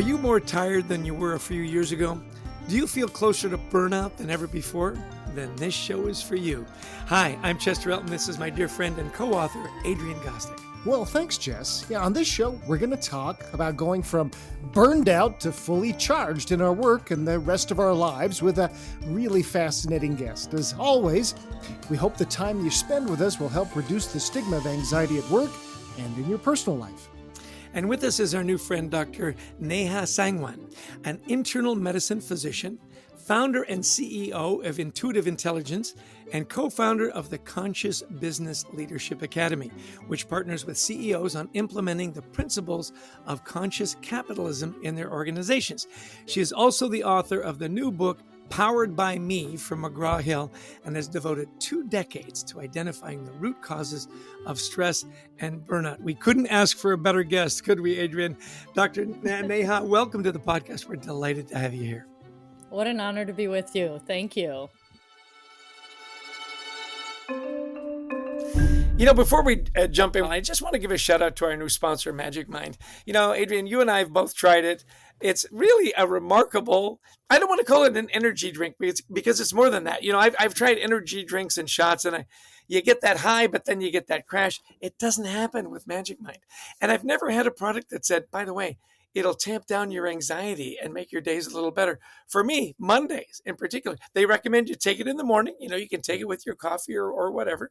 you more tired than you were a few years ago? Do you feel closer to burnout than ever before? Then this show is for you. Hi, I'm Chester Elton. This is my dear friend and co-author, Adrian Gostick. Well, thanks, Jess. Yeah, on this show, we're going to talk about going from burned out to fully charged in our work and the rest of our lives with a really fascinating guest. As always, we hope the time you spend with us will help reduce the stigma of anxiety at work and in your personal life. And with us is our new friend, Dr. Neha Sangwan, an internal medicine physician, founder and CEO of Intuitive Intelligence, and co-founder of the Conscious Business Leadership Academy, which partners with CEOs on implementing the principles of conscious capitalism in their organizations. She is also the author of the new book, Powered by Me from McGraw Hill, and has devoted 2 decades to identifying the root causes of stress and burnout. We couldn't ask for a better guest, could we, Adrian? Dr. Neha, welcome to the podcast. We're delighted to have you here. What an honor to be with you. Thank you. You know, before we jump in, I just want to give a shout out to our new sponsor, Magic Mind. You know, Adrian, you and I have both tried it. It's really a remarkable, I don't want to call it an energy drink because it's more than that. You know, I've tried energy drinks and shots and you get that high, but then you get that crash. It doesn't happen with Magic Mind. And I've never had a product that said, by the way, it'll tamp down your anxiety and make your days a little better. For me, Mondays in particular, they recommend you take it in the morning. You know, you can take it with your coffee or whatever.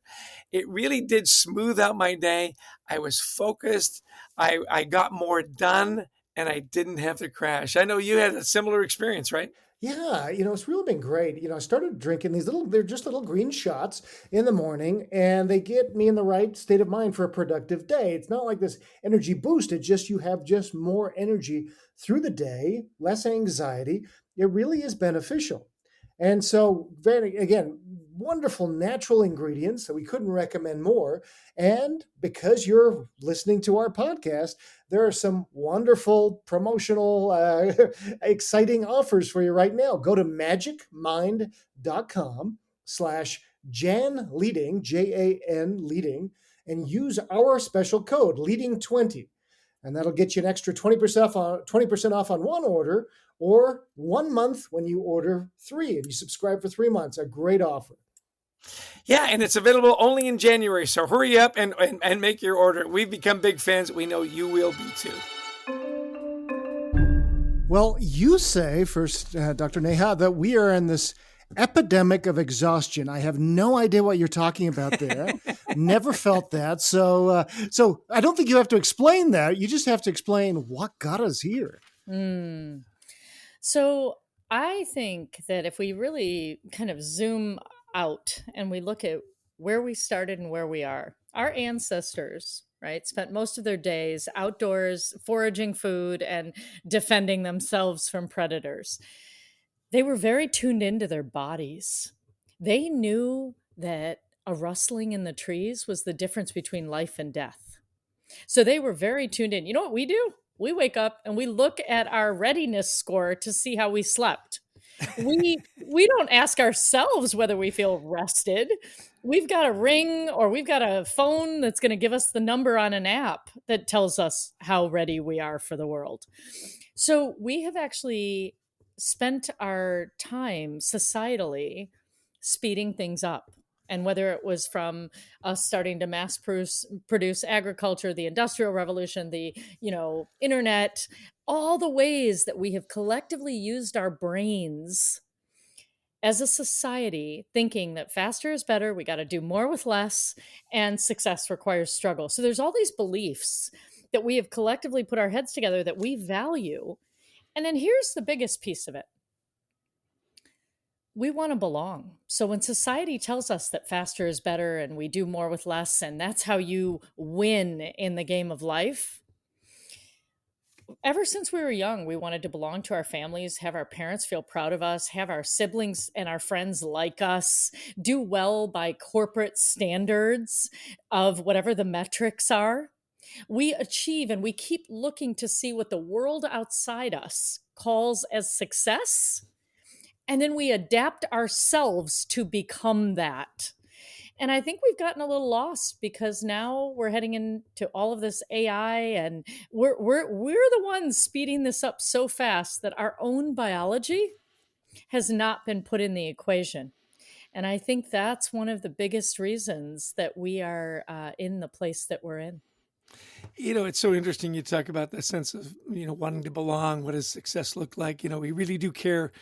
It really did smooth out my day. I was focused. I got more done and I didn't have to crash. I know you had a similar experience, right? Yeah, it's really been great. I started drinking they're just little green shots in the morning, and they get me in the right state of mind for a productive day. It's not like this energy boost. It's just you have just more energy through the day, less anxiety. It really is beneficial. And so, again, wonderful natural ingredients that we couldn't recommend more. And because you're listening to our podcast, there are some wonderful promotional, exciting offers for you right now. Go to magicmind.com/Jan Leading, Jan Leading, and use our special code, Leading20. And that'll get you an extra 20% off on one order, or 1 month when you order 3 and you subscribe for 3 months. A great offer. Yeah, and it's available only in January. So hurry up and make your order. We've become big fans. We know you will be too. Well, you say first, Dr. Neha, that we are in this epidemic of exhaustion. I have no idea what you're talking about there. Never felt that. So I don't think you have to explain that. You just have to explain what got us here. So I think that if we really kind of zoom out and we look at where we started and where we are, our ancestors, right, spent most of their days outdoors foraging food and defending themselves from predators. They were very tuned into their bodies. They knew that a rustling in the trees was the difference between life and death. So they were very tuned in. You know what we do? We wake up and we look at our readiness score to see how we slept. We don't ask ourselves whether we feel rested. We've got a ring or we've got a phone that's going to give us the number on an app that tells us how ready we are for the world. So we have actually spent our time societally speeding things up. And whether it was from us starting to mass produce agriculture, the Industrial Revolution, the internet, all the ways that we have collectively used our brains as a society, thinking that faster is better, we got to do more with less, and success requires struggle. So there's all these beliefs that we have collectively put our heads together that we value. And then here's the biggest piece of it. We want to belong. So when society tells us that faster is better and we do more with less, and that's how you win in the game of life, ever since we were young, we wanted to belong to our families, have our parents feel proud of us, have our siblings and our friends like us, do well by corporate standards of whatever the metrics are. We achieve and we keep looking to see what the world outside us calls as success. And then we adapt ourselves to become that. And I think we've gotten a little lost because now we're heading into all of this AI, and we're the ones speeding this up so fast that our own biology has not been put in the equation. And I think that's one of the biggest reasons that we are in the place that we're in. It's so interesting you talk about the sense of, wanting to belong. What does success look like? We really do care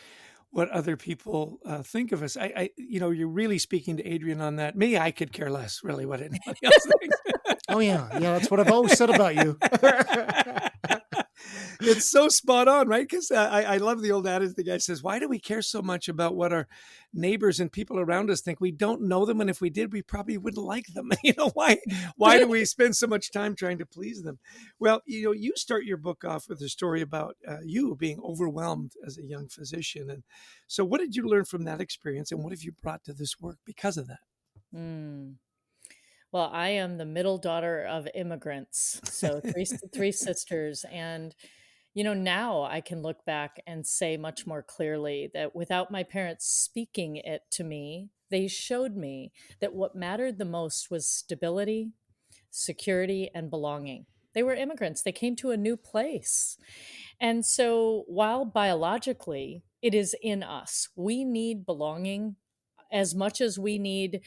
what other people think of us. You're really speaking to Adrian on that. Me, I could care less really what anybody else thinks. Oh yeah, yeah. That's what I've always said about you. It's so spot on, right? Because I love the old adage. The guy says, "Why do we care so much about what our neighbors and people around us think? We don't know them, and if we did, we probably wouldn't like them. Why do we spend so much time trying to please them?" Well, you start your book off with a story about you being overwhelmed as a young physician, and so what did you learn from that experience, and what have you brought to this work because of that? Mm. Well, I am the middle daughter of immigrants, so three sisters, and now I can look back and say much more clearly that without my parents speaking it to me, they showed me that what mattered the most was stability, security, and belonging. They were immigrants. They came to a new place. And so while biologically it is in us, we need belonging as much as we need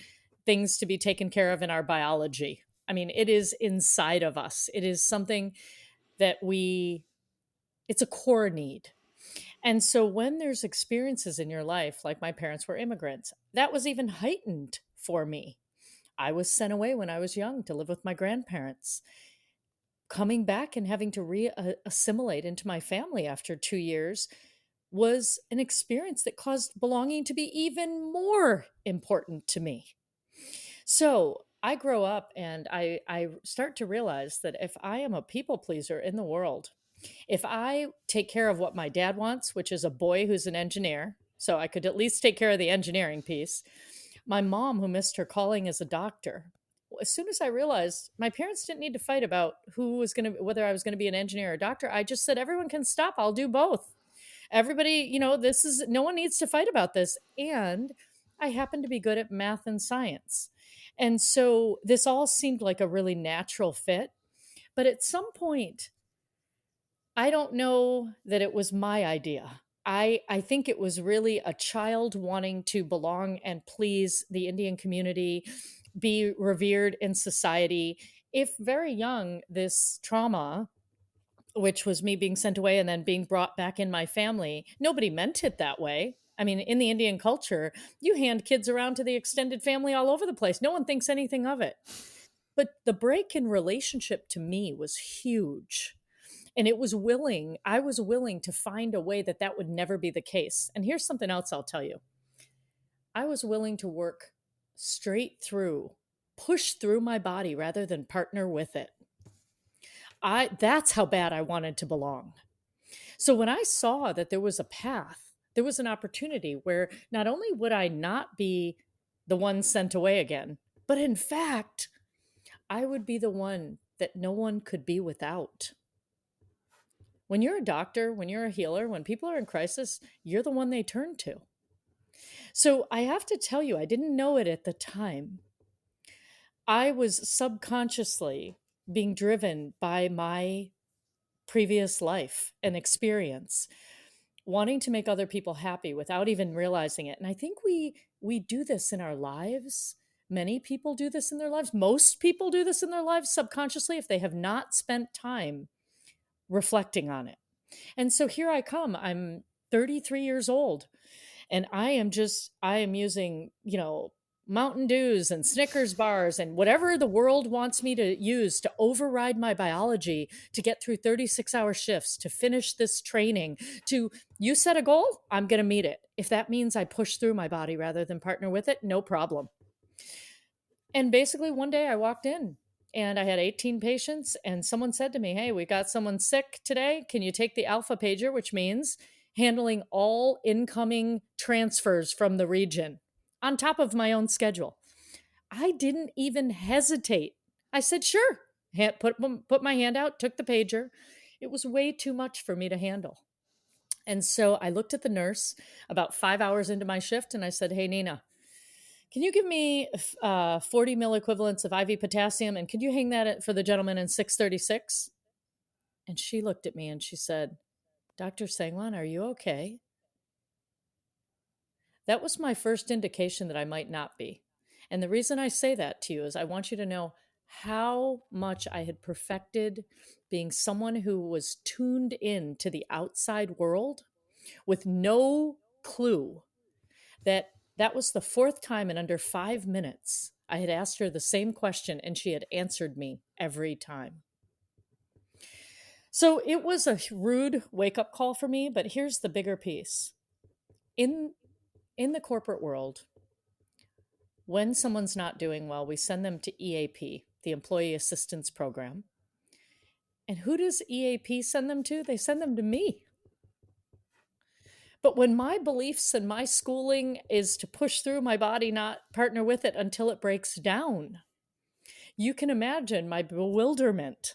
things to be taken care of in our biology. I mean, it is inside of us. It is something that it's a core need. And so when there's experiences in your life, like my parents were immigrants, that was even heightened for me. I was sent away when I was young to live with my grandparents. Coming back and having to assimilate into my family after 2 years was an experience that caused belonging to be even more important to me. So I grow up and I start to realize that if I am a people pleaser in the world, if I take care of what my dad wants, which is a boy who's an engineer, so I could at least take care of the engineering piece, my mom, who missed her calling as a doctor, as soon as I realized my parents didn't need to fight about whether I was going to be an engineer or a doctor, I just said, everyone can stop. I'll do both. Everybody, no one needs to fight about this. And I happen to be good at math and science. And so this all seemed like a really natural fit. But at some point, I don't know that it was my idea. I think it was really a child wanting to belong and please the Indian community, be revered in society. If very young, this trauma, which was me being sent away and then being brought back in my family, nobody meant it that way. I mean, in the Indian culture, you hand kids around to the extended family all over the place. No one thinks anything of it. But the break in relationship to me was huge. And I was willing to find a way that that would never be the case. And here's something else I'll tell you. I was willing to work straight through, push through my body rather than partner with it. That's how bad I wanted to belong. So when I saw that there was a path, there was an opportunity where not only would I not be the one sent away again, but in fact, I would be the one that no one could be without. When you're a doctor, when you're a healer, when people are in crisis, you're the one they turn to. So I have to tell you, I didn't know it at the time. I was subconsciously being driven by my previous life and experience, wanting to make other people happy without even realizing it. And I think we do this in our lives. Many people do this in their lives. Most people do this in their lives subconsciously if they have not spent time reflecting on it. And so here I come. I'm 33 years old and I am using, Mountain Dews and Snickers bars and whatever the world wants me to use to override my biology, to get through 36-hour shifts, to finish this training, you set a goal, I'm going to meet it. If that means I push through my body rather than partner with it, no problem. And basically one day I walked in and I had 18 patients and someone said to me, "Hey, we got someone sick today. Can you take the alpha pager?" Which means handling all incoming transfers from the region on top of my own schedule. I didn't even hesitate. I said, "Sure." Put my hand out, took the pager. It was way too much for me to handle. And so I looked at the nurse about 5 hours into my shift and I said, "Hey, Nina, Can you give me 40 mil equivalents of IV potassium? And could you hang that for the gentleman in 636? And she looked at me and she said, Dr. Sangwan, are you okay? That was my first indication that I might not be. And the reason I say that to you is I want you to know how much I had perfected being someone who was tuned in to the outside world with no clue that that was the fourth time in under 5 minutes I had asked her the same question and she had answered me every time. So it was a rude wake up call for me, but here's the bigger piece. In the corporate world, when someone's not doing well, we send them to EAP, the Employee Assistance Program. And who does EAP send them to? They send them to me. But when my beliefs and my schooling is to push through my body, not partner with it until it breaks down, you can imagine my bewilderment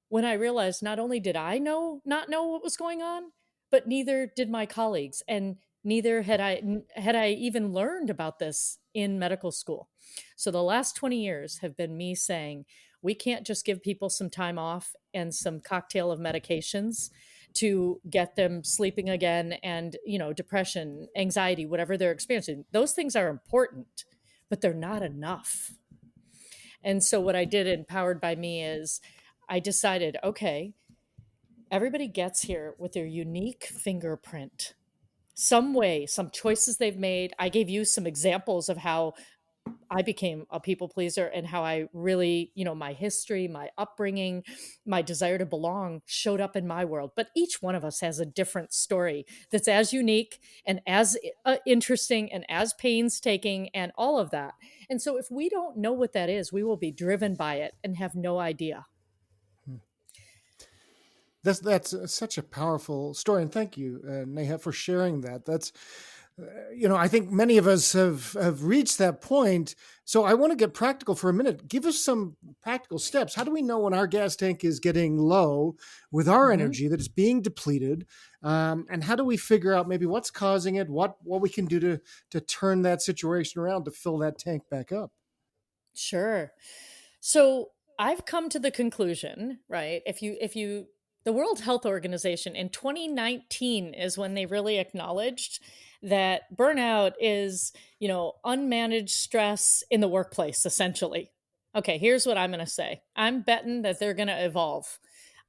when I realized not only did I not know what was going on, but neither did my colleagues, and neither had I even learned about this in medical school. So the last 20 years have been me saying, we can't just give people some time off and some cocktail of medications to get them sleeping again and, depression, anxiety, whatever they're experiencing. Those things are important, but they're not enough. And so what I did, empowered by me, is I decided, okay, everybody gets here with their unique fingerprint, some way, some choices they've made. I gave you some examples of how I became a people pleaser and how I really, my history, my upbringing, my desire to belong showed up in my world. But each one of us has a different story that's as unique and as interesting and as painstaking and all of that. And so if we don't know what that is, we will be driven by it and have no idea. That's such a powerful story, and thank you, Neha, for sharing that. That's, I think many of us have reached that point. So I want to get practical for a minute. Give us some practical steps. How do we know when our gas tank is getting low with our energy, that it's being depleted, and how do we figure out maybe what's causing it, what we can do to turn that situation around to fill that tank back up? Sure. So I've come to the conclusion, right? The World Health Organization in 2019 is when they really acknowledged that burnout is, unmanaged stress in the workplace, essentially. Okay, here's what I'm going to say. I'm betting that they're going to evolve.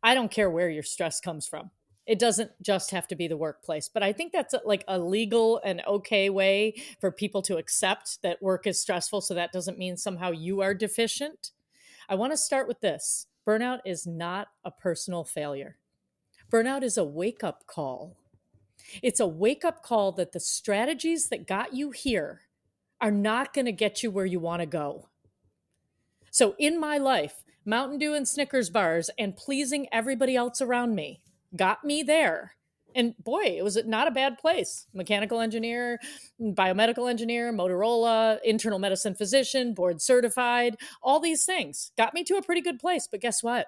I don't care where your stress comes from. It doesn't just have to be the workplace, but I think that's like a legal and okay way for people to accept that work is stressful. So that doesn't mean somehow you are deficient. I want to start with this. Burnout is not a personal failure. Burnout is a wake-up call. It's a wake-up call that the strategies that got you here are not going to get you where you want to go. So in my life, Mountain Dew and Snickers bars and pleasing everybody else around me got me there. And boy, it was not a bad place. Mechanical engineer, biomedical engineer, Motorola, internal medicine physician, board certified, all these things got me to a pretty good place. But guess what?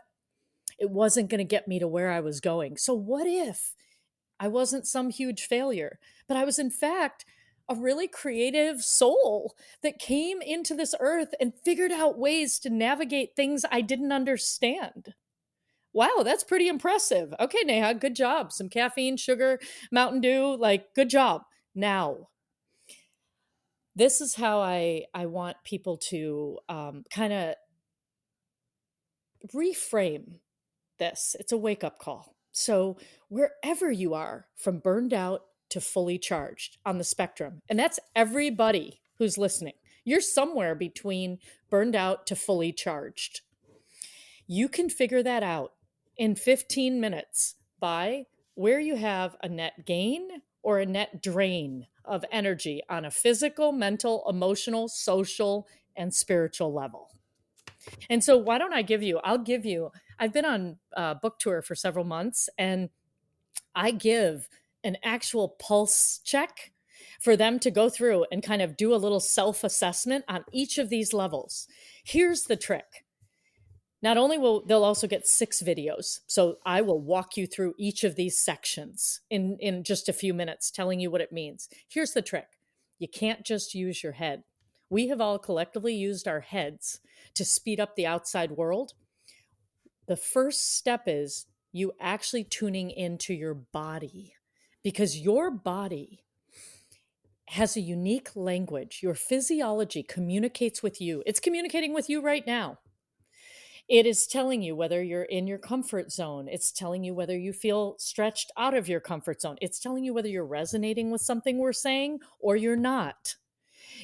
It wasn't going to get me to where I was going. So what if I wasn't some huge failure, but I was in fact a really creative soul that came into this earth and figured out ways to navigate things I didn't understand? Wow, that's pretty impressive. Okay, Neha, good job. Some caffeine, sugar, Mountain Dew, good job. Now, this is how I want people to kind of reframe this. It's a wake-up call. So wherever you are, from burned out to fully charged on the spectrum, and that's everybody who's listening, you're somewhere between burned out to fully charged. You can figure that out in 15 minutes by where you have a net gain or a net drain of energy on a physical, mental, emotional, social, and spiritual level. And so why don't I've been on a book tour for several months, and I give an actual pulse check for them to go through and kind of do a little self-assessment on each of these levels. Here's the trick. Not only they'll also get 6 videos. So I will walk you through each of these sections in just a few minutes, telling you what it means. Here's the trick. You can't just use your head. We have all collectively used our heads to speed up the outside world. The first step is you actually tuning into your body, because your body has a unique language. Your physiology communicates with you. It's communicating with you right now. It is telling you whether you're in your comfort zone. It's telling you whether you feel stretched out of your comfort zone. It's telling you whether you're resonating with something we're saying or you're not.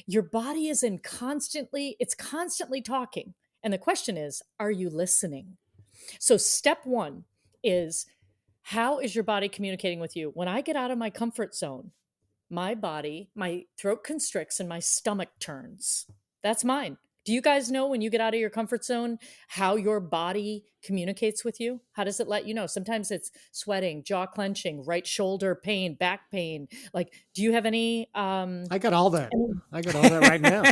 Your body is it's constantly talking. And the question is, are you listening? So step one is, how is your body communicating with you? When I get out of my comfort zone, my throat constricts and my stomach turns. That's mine. Do you guys know when you get out of your comfort zone, how your body communicates with you? How does it let you know? Sometimes it's sweating, jaw clenching, right shoulder pain, back pain. Like, do you have any, I got all that. any I got all that right now.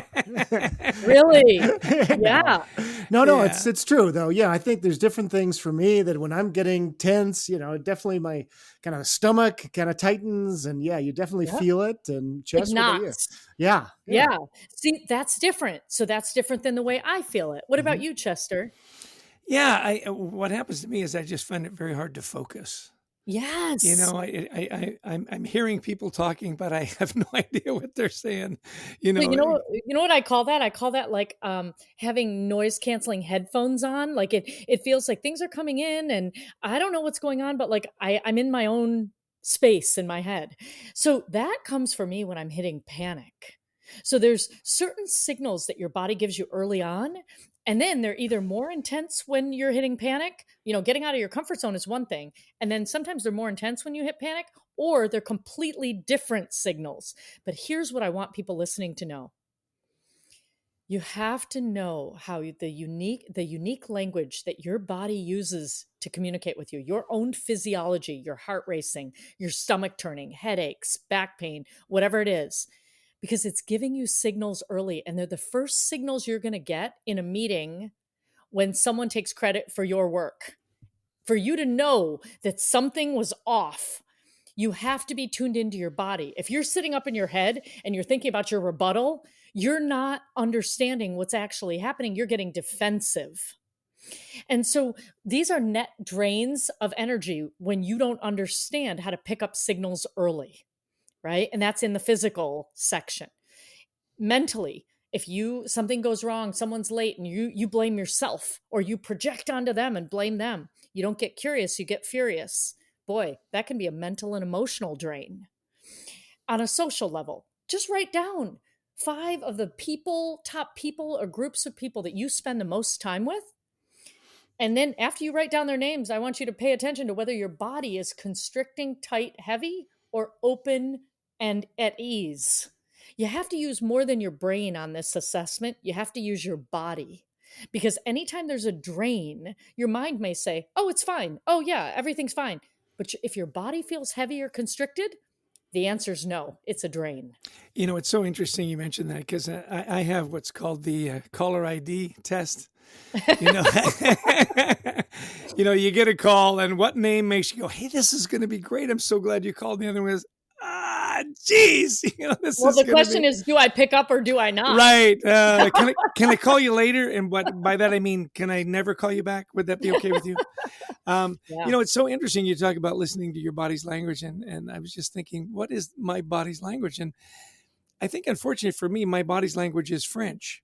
really? No. Yeah. No, Yeah. it's true though. Yeah, I think there's different things for me that when I'm getting tense, definitely my kind of stomach kind of tightens, and yeah, you definitely Yep. feel it. And It Chess, what about you? knots. Yeah. Yeah. See, that's different. So that's different than the way I feel it. What about Mhm. you, Chester? Yeah, what happens to me is I just find it very hard to focus. You Yes. know, I'm hearing people talking, but I have no idea what they're saying. You But know, you know what I call that? I call that like having noise canceling headphones on. Like it feels like things are coming in and I don't know what's going on, but like I'm in my own space in my head. So that comes for me when I'm hitting panic. So there's certain signals that your body gives you early on, and then they're either more intense when you're hitting panic. Getting out of your comfort zone is one thing, and then sometimes they're more intense when you hit panic, or they're completely different signals. But here's what I want people listening to know. You have to know how the unique language that your body uses to communicate with you, your own physiology, your heart racing, your stomach turning, headaches, back pain, whatever it is, because it's giving you signals early, and they're the first signals you're going to get in a meeting when someone takes credit for your work. For you to know that something was off, you have to be tuned into your body. If you're sitting up in your head and you're thinking about your rebuttal, you're not understanding what's actually happening. You're getting defensive. And so these are net drains of energy when you don't understand how to pick up signals early, right? And that's in the physical section. Mentally, if something goes wrong, someone's late, and you blame yourself, or you project onto them and blame them, you don't get curious, you get furious. Boy, that can be a mental and emotional drain. On a social level, just write down 5 of the top people or groups of people that you spend the most time with. And then after you write down their names, I want you to pay attention to whether your body is constricting, tight, heavy, or open and at ease. You have to use more than your brain on this assessment. You have to use your body. Because anytime there's a drain, your mind may say, oh, it's fine. Oh, yeah, everything's fine. But if your body feels heavy or constricted, the answer is no, it's a drain. it's so interesting you mentioned that because I have what's called the caller ID test. You know, you get a call, and what name makes you go, "Hey, this is going to be great. I'm so glad you called." The other one is, geez, this Well, is the going to question be is, do I pick up or do I not? right. Can I call you later? And by that I mean, can I never call you back? Would that be okay with you? Yeah. It's so interesting you talk about listening to your body's language, and I was just thinking, what is my body's language? And I think, unfortunately for me, my body's language is French.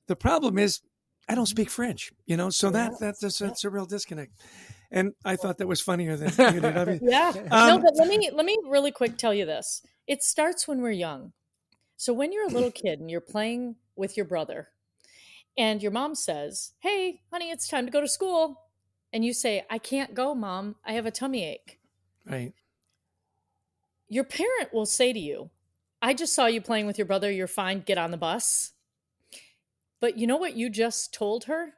The problem is I don't speak French, so Yeah. that's a real disconnect. And I thought that was funnier than you did. Yeah. No, Um, but let me really quick tell you this. It starts when we're young. So when you're a little kid and you're playing with your brother and your mom says, "Hey, honey, it's time to go to school." And you say, "I can't go, Mom. I have a tummy ache." right. Your parent will say to you, "I just saw you playing with your brother. You're fine. Get on the bus." But you know what you just told her?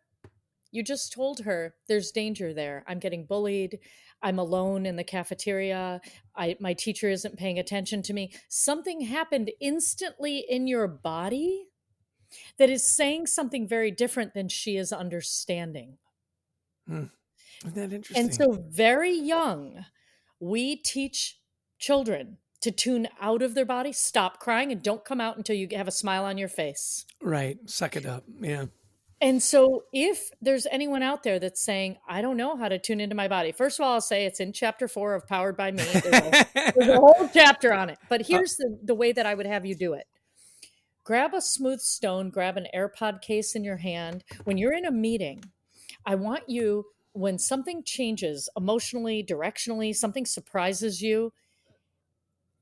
You just told her there's danger there. I'm getting bullied. I'm alone in the cafeteria. My teacher isn't paying attention to me. Something happened instantly in your body that is saying something very different than she is understanding. Hmm. Isn't that And interesting? so, very young, we teach children to tune out of their body, stop crying, and don't come out until you have a smile on your face. Right. Suck it up. Yeah. And so if there's anyone out there that's saying, I don't know how to tune into my body, first of all, I'll say it's in chapter 4 of Powered by Me. There's a whole chapter on it. But here's the way that I would have you do it. Grab a smooth stone, grab an AirPod case in your hand. When you're in a meeting, I want you, when something changes emotionally, directionally, something surprises you,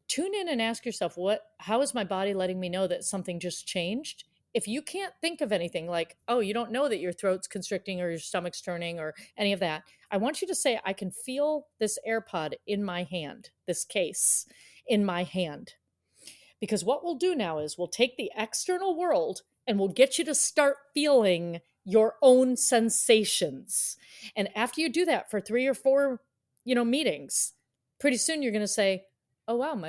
tune in and ask yourself, how is my body letting me know that something just changed? If you can't think of anything like, oh, you don't know that your throat's constricting or your stomach's turning or any of that, I want you to say, I can feel this AirPod in my hand, this case in my hand. Because what we'll do now is we'll take the external world and we'll get you to start feeling your own sensations. And after you do that for 3 or 4, meetings, pretty soon you're going to say, oh, wow,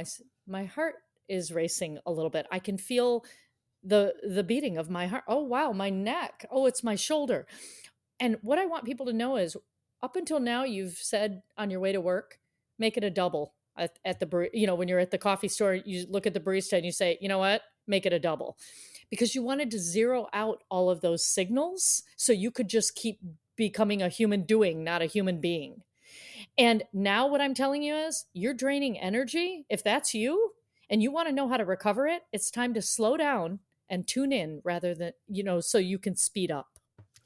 my heart is racing a little bit. I can feel the beating of my heart. Oh, wow, my neck. Oh, it's my shoulder. And what I want people to know is up until now, you've said on your way to work, make it a double. At the, when you're at the coffee store, you look at the barista and you say, you know what, make it a double, because you wanted to zero out all of those signals so you could just keep becoming a human doing, not a human being. And now what I'm telling you is you're draining energy. If that's you and you want to know how to recover it, it's time to slow down and tune in rather than, so you can speed up.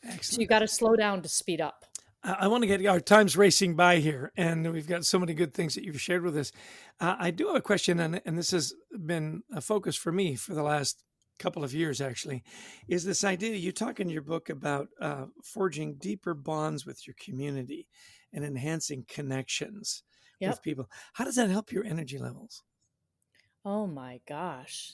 Excellent. So you got to slow down to speed up. I want to get our time's racing by here, and we've got so many good things that you've shared with us. I do have a question, and this has been a focus for me for the last couple of years, actually, is this idea you talk in your book about forging deeper bonds with your community and enhancing connections with people. How does that help your energy levels? Oh my gosh.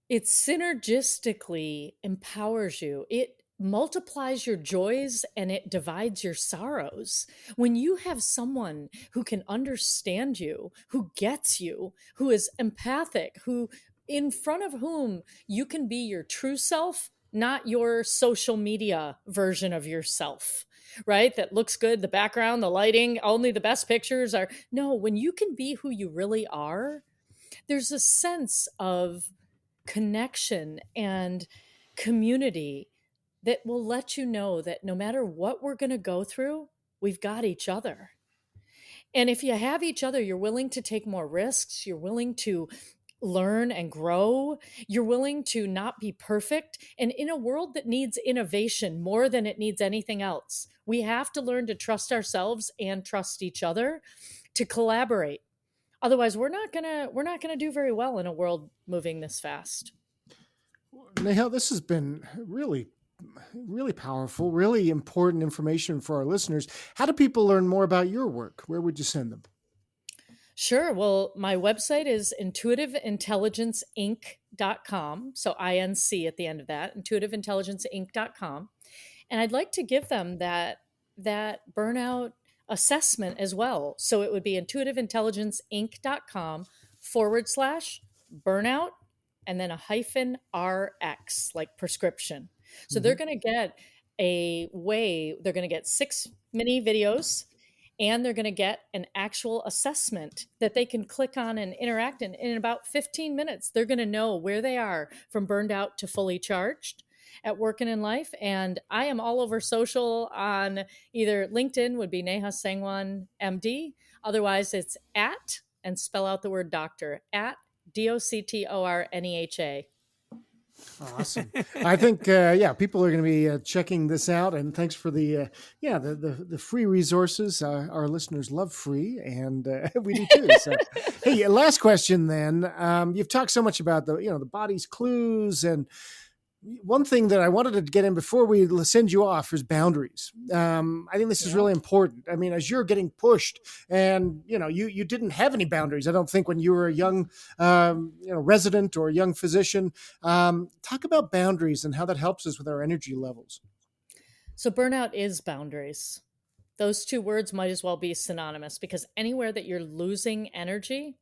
It synergistically empowers you. It multiplies your joys and it divides your sorrows. When you have someone who can understand you, who gets you, who is empathic, who in front of whom you can be your true self, not your social media version of yourself, right? That looks good, the background, the lighting, only the best pictures are. No, when you can be who you really are, there's a sense of connection and community that will let you know that no matter what we're going to go through, we've got each other. And if you have each other, you're willing to take more risks. You're willing to learn and grow. You're willing to not be perfect. And in a world that needs innovation more than it needs anything else, we have to learn to trust ourselves and trust each other to collaborate. Otherwise, we're not gonna do very well in a world moving this fast. Neha, this has been really powerful, really important information for our listeners. How do people learn more about your work? Where would you send them? Sure. Well, my website is intuitiveintelligenceinc.com. So INC at the end of that, intuitiveintelligenceinc.com. And I'd like to give them that burnout assessment as well. So it would be intuitiveintelligenceinc.com/burnout and then a -RX, like prescription. So they're going to get they're going to get 6 mini videos, and they're going to get an actual assessment that they can click on and interact in about 15 minutes. They're going to know where they are from burned out to fully charged at work and in life. And I am all over social. On either LinkedIn would be Neha Sangwan MD. Otherwise it's @ and spell out the word doctor, @DOCTORNEHA. Awesome. I think, people are going to be checking this out. And thanks for the free resources. Our listeners love free, and we do too. So, hey, last question then. You've talked so much about the body's clues, and one thing that I wanted to get in before we send you off is boundaries. I think this is really important. I mean, as you're getting pushed, and you didn't have any boundaries, I don't think, when you were a young resident or a young physician. Talk about boundaries and how that helps us with our energy levels. So burnout is boundaries. Those two words might as well be synonymous, because anywhere that you're losing energy,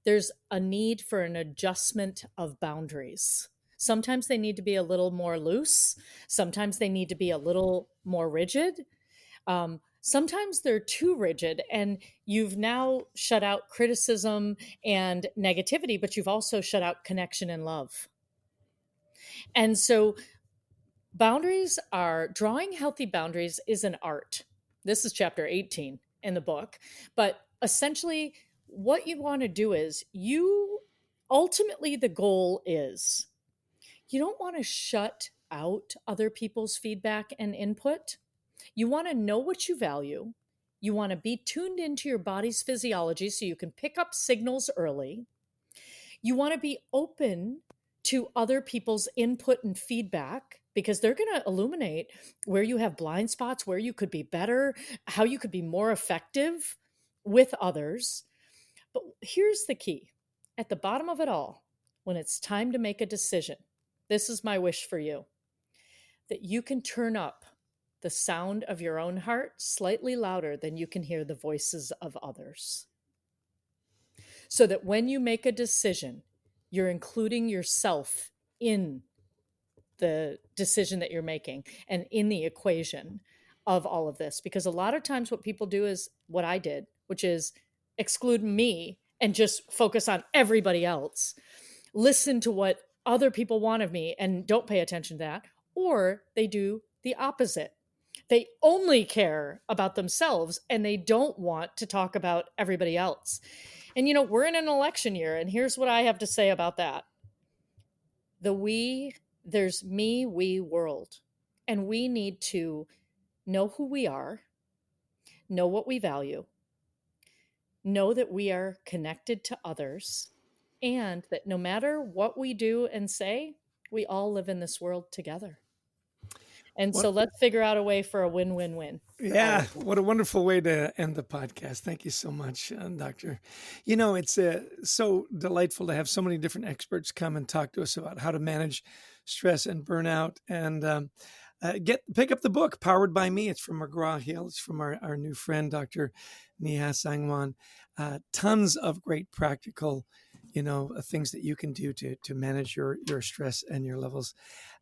there's a need for an adjustment of boundaries. Sometimes they need to be a little more loose. Sometimes they need to be a little more rigid. Sometimes they're too rigid, and you've now shut out criticism and negativity, but you've also shut out connection and love. And so boundaries are drawing healthy boundaries is an art. This is chapter 18 in the book. But essentially, what you want to do is ultimately, the goal is you don't want to shut out other people's feedback and input. You want to know what you value. You want to be tuned into your body's physiology so you can pick up signals early. You want to be open to other people's input and feedback because they're going to illuminate where you have blind spots, where you could be better, how you could be more effective with others. But here's the key at the bottom of it all, when it's time to make a decision, this is my wish for you, that you can turn up the sound of your own heart slightly louder than you can hear the voices of others. So that when you make a decision, you're including yourself in the decision that you're making and in the equation of all of this. Because a lot of times what people do is what I did, which is exclude me and just focus on everybody else, listen to what other people want of me and don't pay attention to that. Or they do the opposite. They only care about themselves and they don't want to talk about everybody else. And, we're in an election year, and here's what I have to say about that. There's me, we world. And we need to know who we are, know what we value, know that we are connected to others, and that no matter what we do and say, we all live in this world together. And so let's figure out a way for a win-win-win. Yeah, what a wonderful way to end the podcast. Thank you so much, Doctor. It's so delightful to have so many different experts come and talk to us about how to manage stress and burnout. And pick up the book, Powered by Me. It's from McGraw Hill. It's from our new friend, Dr. Neha Sangwan. Tons of great practical things that you can do to manage your stress and your levels.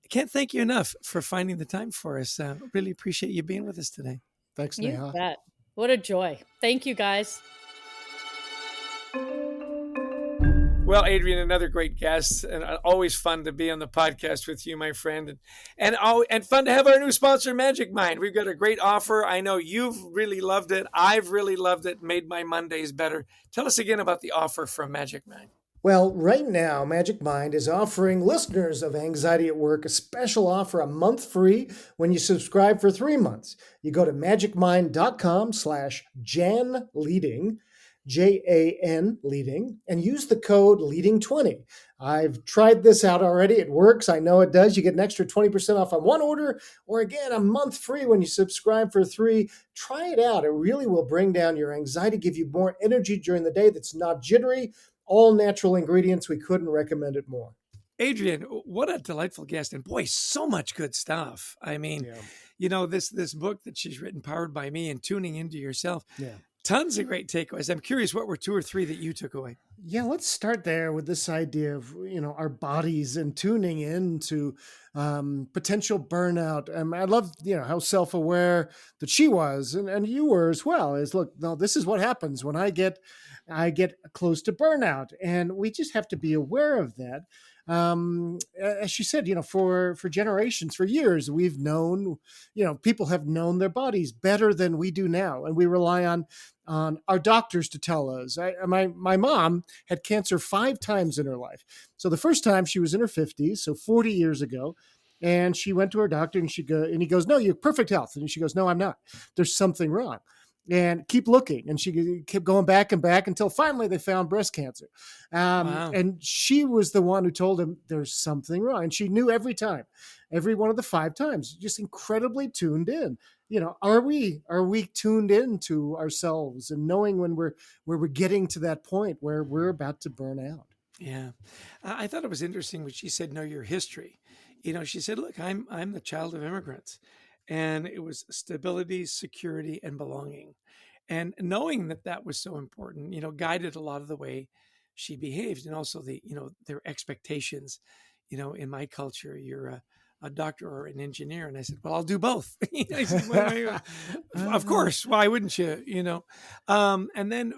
I can't thank you enough for finding the time for us. Really appreciate you being with us today. Thanks, You Neha. bet. What a joy. Thank you, guys. Well, Adrian, another great guest, and always fun to be on the podcast with you, my friend, and fun to have our new sponsor, Magic Mind. We've got a great offer. I know you've really loved it. I've really loved it. Made my Mondays better. Tell us again about the offer from Magic Mind. Well, right now, Magic Mind is offering listeners of Anxiety at Work a special offer, a month free when you subscribe for 3 months. You go to magicmind.com/JAN-leading, JAN leading, and use the code leading20. I've tried this out already. It works. I know it does. You get an extra 20% off on one order, or again, a month free when you subscribe for 3. Try it out. It really will bring down your anxiety, give you more energy during the day that's not jittery. All natural ingredients. We couldn't recommend it more. Adrian, what a delightful guest. And boy, so much good stuff. I mean, this book that she's written, Powered by Me, and tuning into yourself. Yeah. Tons of great takeaways. I'm curious, what were 2 or 3 that you took away? Yeah, let's start there with this idea of, our bodies and tuning into potential burnout. I love, how self-aware that she was and you were as well. Is look, no, this is what happens when I get close to burnout, and we just have to be aware of that. As she said, for generations, for years, we've known, people have known their bodies better than we do now, and we rely on our doctors to tell us. My mom had cancer 5 times in her life. So the first time she was in her 50s, so 40 years ago, and she went to her doctor and he goes, "No, you're perfect health." And she goes, "No, I'm not. There's something wrong." And keep looking. And she kept going back and back until finally they found breast cancer. Wow. And she was the one who told him there's something wrong. And she knew every time, every one of the 5 times, just incredibly tuned in. Are we tuned in to ourselves and knowing when we're getting to that point where we're about to burn out? Yeah. I thought it was interesting when she said, know your history. She said, look, I'm the child of immigrants. And it was stability, security, and belonging. And knowing that was so important, guided a lot of the way she behaved, and also their expectations. In my culture, you're a doctor or an engineer? And I said, well, I'll do both. I said, well, of course, why wouldn't you? And then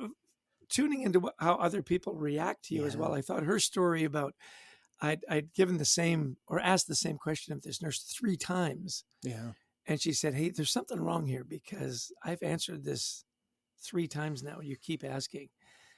tuning into how other people react to you as well. I thought her story about I'd given the same or asked the same question of this nurse 3 times. Yeah. And she said, hey, there's something wrong here because I've answered this 3 times now. You keep asking.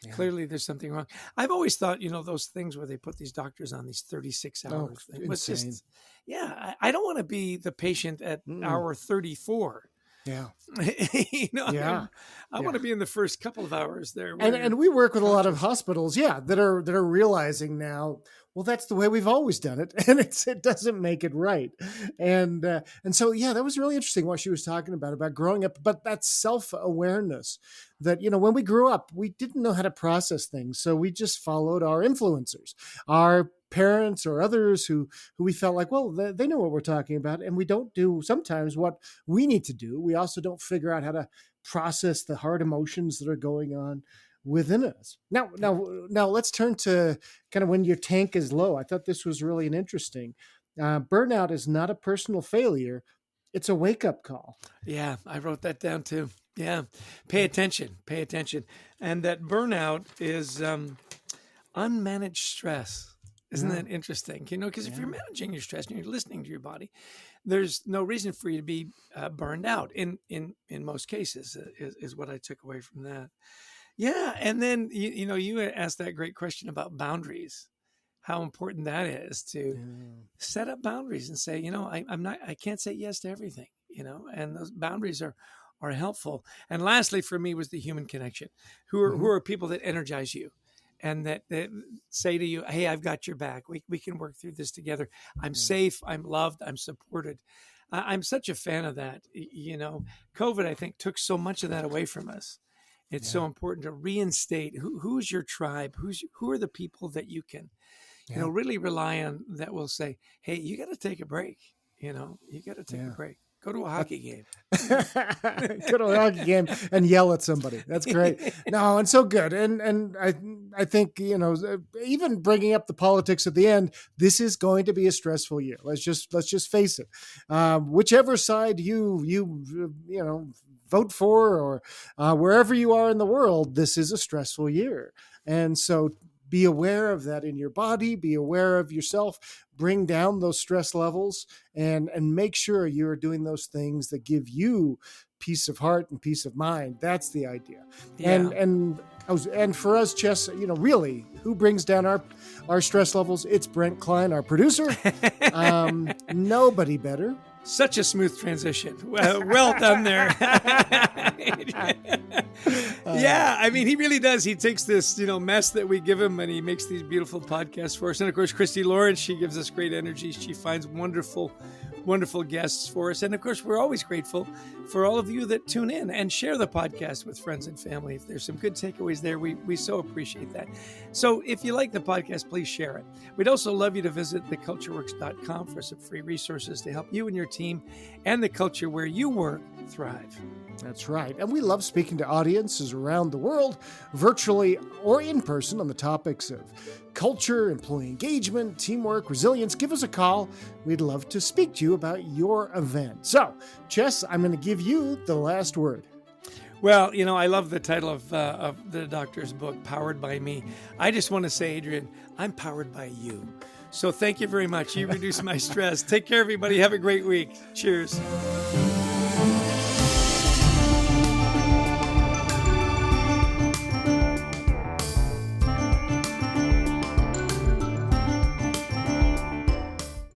Yeah. Clearly there's something wrong. I've always thought, those things where they put these doctors on these 36 hours. Oh, it was just, I don't want to be the patient at hour 34. Yeah. I want to be in the first couple of hours there. And we work with a lot of hospitals, that are realizing now, well, that's the way we've always done it. And it doesn't make it right. And so, that was really interesting what she was talking about growing up, but that self-awareness that, when we grew up, we didn't know how to process things. So we just followed our influencers, our parents or others who we felt like, well, they know what we're talking about. And we don't do sometimes what we need to do. We also don't figure out how to process the hard emotions that are going on within us. Now let's turn to kind of when your tank is low. I thought this was really interesting. Burnout is not a personal failure. It's a wake-up call. Yeah, I wrote that down too. Yeah. Pay attention. And that burnout is unmanaged stress. Isn't that interesting? Because if you're managing your stress and you're listening to your body, there's no reason for you to be burned out in most cases is what I took away from that. Yeah. And then, you asked that great question about boundaries, how important that is to set up boundaries and say, I can't say yes to everything, and those boundaries are helpful. And lastly, for me was the human connection, who are people that energize you. And that say to you, hey, I've got your back. We can work through this together. I'm safe. I'm loved. I'm supported. I'm such a fan of that. COVID, I think, took so much of that away from us. It's so important to reinstate who's your tribe, who are the people that you can, really rely on that will say, hey, you got to take a break. You got to take a break. Go to a hockey game. Go to a hockey game and yell at somebody. That's great. No, and so good. And I think, even bringing up the politics at the end, this is going to be a stressful year. Let's just face it. Whichever side you vote for or wherever you are in the world, this is a stressful year. And so be aware of that in your body, be aware of yourself, bring down those stress levels and make sure you're doing those things that give you peace of heart and peace of mind. That's the idea. Yeah. And for us, Chess, really, who brings down our stress levels? It's Brent Klein, our producer. Nobody better. Such a smooth transition. Well done there. Yeah, I mean, he really does. He takes this, mess that we give him and he makes these beautiful podcasts for us. And of course, Christy Lawrence, she gives us great energy. She finds wonderful guests for us. And of course, we're always grateful for all of you that tune in and share the podcast with friends and family. If there's some good takeaways there, we so appreciate that. So if you like the podcast, please share it. We'd also love you to visit thecultureworks.com for some free resources to help you and your team and the culture where you work thrive. That's right. And we love speaking to audiences around the world, virtually or in person, on the topics of culture, employee engagement, teamwork, resilience. Give us a call. We'd love to speak to you about your event. So, Chess, I'm going to give you the last word. Well, I love the title of the doctor's book, Powered by Me. I just want to say, Adrian, I'm powered by you. So thank you very much. You reduce my stress. Take care, everybody. Have a great week. Cheers.